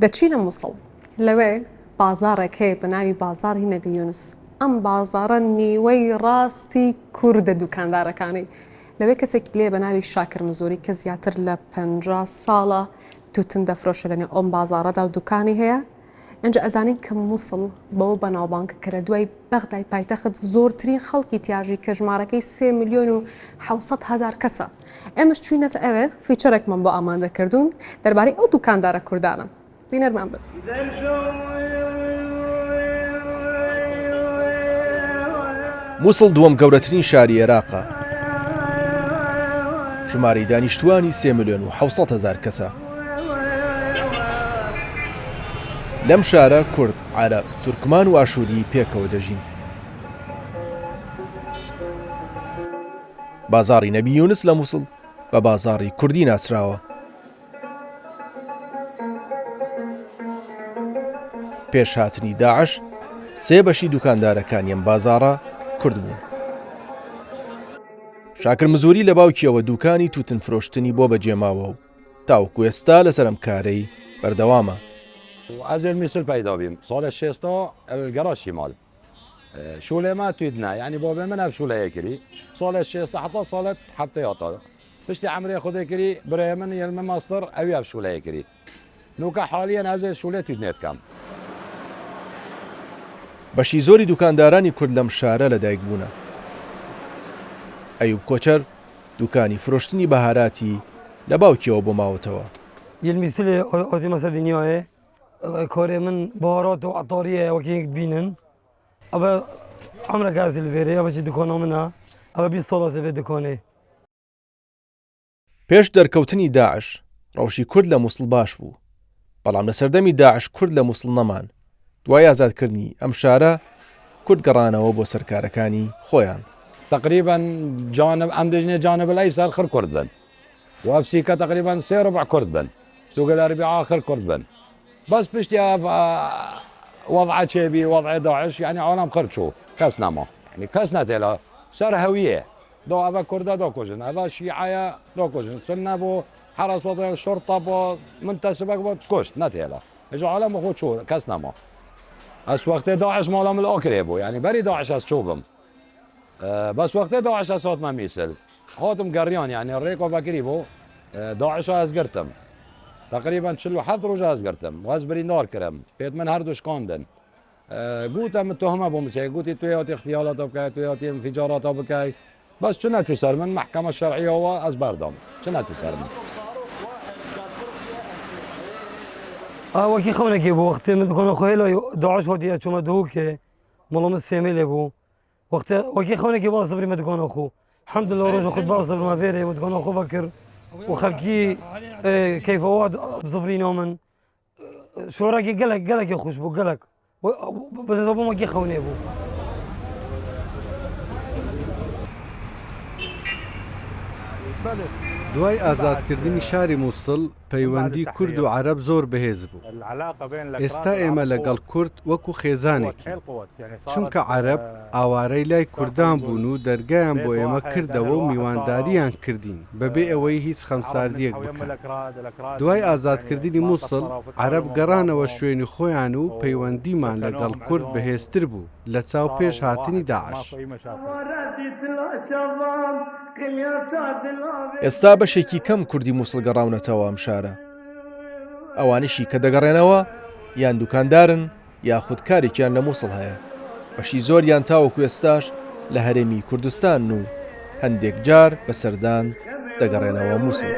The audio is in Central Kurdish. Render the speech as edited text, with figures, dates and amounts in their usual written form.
دەچینە مووسڵ لەوێ بازارێک هەیە بە ناوی بازاری نەبی یونس. ئەم بازارە نیوەی ڕاستی کووردە دوکاندارەکانی. لەوێ کەسێکی لێ بە ناوی شاکر مزوری کە زیاتر لە 50 ساڵە توتن دەفرۆشە لەنێ ئەم بازارەدا و دوکانی هەیە. ئەنجە ئەزانین کە مووسڵ بەوە بەناوبانگە کە لە دوای بەغدای پایتەخت زۆرترین خەڵکی تیاژی کە ژمارەکەی 3 ملیۆن و 700,000 کەسە. ئێمەش چوینەتە ئەوێ فیچەرێکمان بۆ ئامادە کردوون دەربارەی ئەو دوکاندارە کوردانە. بینەرمان بن. مووسڵ دووەم گەورەترین شاری عێراقە. ژمارەی دانیشتوانی 3 ملیۆن و 700,000 کەسە. لەم شارە کورد، عەرەب، تورکمان و ئاشووری پێکەوە دەژین. بازاری نەبی یونس لە مووسڵ بە بازاری کوردی ناسراوە. پێش هاتنی داعش 3 بەشی دوکاندارەکانی ئەم بازارە کورد بوون. شاکر مزوری لە باوکیەوە دوکانی توتن فرۆشتنی بۆ بەجێماوە و تاوەکو ئێستا لەسەر ئەم کارەی بەردەوامە. از المثل پیدا بیم سال 60 الگراج شمال شوله ما تویدنا یعنی بابا من اف شوله کری سال 60 حتی سالت حتی یاتا پشتی عمری خود کری برای من یلم ماستر اوی اف شوله کری نوکا حالیا از شوله تویدنیت کم. بەشی زۆری دوکاندارانی کورد لەم شارە لەدایک بوونە. ئەیوب کۆچەر دوکانی فرۆشتنی بەهاراتی لە باوکیەوە بۆ ماوەتەوە. المثل ئۆتی مەسە دنیاە کۆرێ من بەهارات و عەتاریە وەکیەک بینن ئەوە عەمرە گازی لەوێرە ئەوەی دوکانە منە ئەوە 20 ساڵە بێ دوکانێ. پێش دەرکەوتنی داعش ڕەوشی کورد لە مووسڵ باش بوو، بەڵام لە سەردەمی داعش کورد لە مووسڵ نەمان. دوای ئازادکردنی ئەم شارە کورد گەڕانەوە بۆ سەرکارەکانی خۆیان. تقریبا جانب اندجنه جانب الايسر خر كرد بن وافسيكا تقريبا 3/4 كرد بن سوق الاربعاء اخر كرد بن بس بشتي وضع شيبي وضع داعش يعني عالم خرجوا كاسنا ما يعني كاسنا تلا صار هويه دو افا كردا دو كوجن افا شيعه دو كوجن سنه بو حرس وضع الشرطه بو منتسبك بو كوشت نتلا اجى عالم خو شو كاسنا ما اس وقت داعش مالهم الاخر بو يعني بري داعش اس شوبم بس وقت داعش اسات ما ميسل هاتم قريان يعني الريكو بكري بو داعش از قرتم تقريبا شلو حضر وجا از قرتم واز بري نار كرم بيت من هردوش كاندن قوتا متهمه بو مشي قوتي توياتي اغتيالات بكاي توياتي انفجارات بكاي بس شنو تسر من محكمه الشرعيه هو از بردم شنو تسر من وەکی خەونێکی بوو وەختێ من دکانە خۆی لە داعش هاتیە چوومە دووکێ مەڵام سێمێ لێ بوو وەکی خەونێکی باس دەبری مە دکانە خۆ الحەمدولله ڕۆژە خۆت باس دەبرمە فێرێ و دکانە خۆ بەکرد و خەڵکی کەیفەوات زفرینەوە من شۆڕێکی گەلێکی خوش بوو گەلک بەزە بۆ وەکی خەونێ بوو. دوای ئازادکردنی شاری مووسڵ پەیوەندی کورد و عەرەب زۆر بەهێز بوو. ئێستا ئێمە لەگەڵ کورد وەکو خێزانێکی چونکە عەرەب ئاوارەی لای کوردان بوون و دەرگایان بۆ ئێمە کردەوە و میوانداریان کردین بەبێ ئەوەی هیچ خەمساردیەک بکەن. دوای ئازادکردنی مووسڵ عەرەب گەڕانەوە شوێنی خۆیان و پەیوەندیمان لەگەڵ کورد بەهێزتر بوو لە چاو پێش هاتنی داعش. ئێستا بەشێکی کەم کوردی مووسڵ گەڕاونەتەوە ئەم شارە. ئەوانشی کە دەگەڕێنەوە یان دوکاندارن یاخود کارێکیان لە مووسڵ هەیە. بەشی زۆریان تاوەکو ئێستاش لە هەرێمی کوردستان و هەندێک جار بە سەردان دەگەڕێنەوە مووسڵ.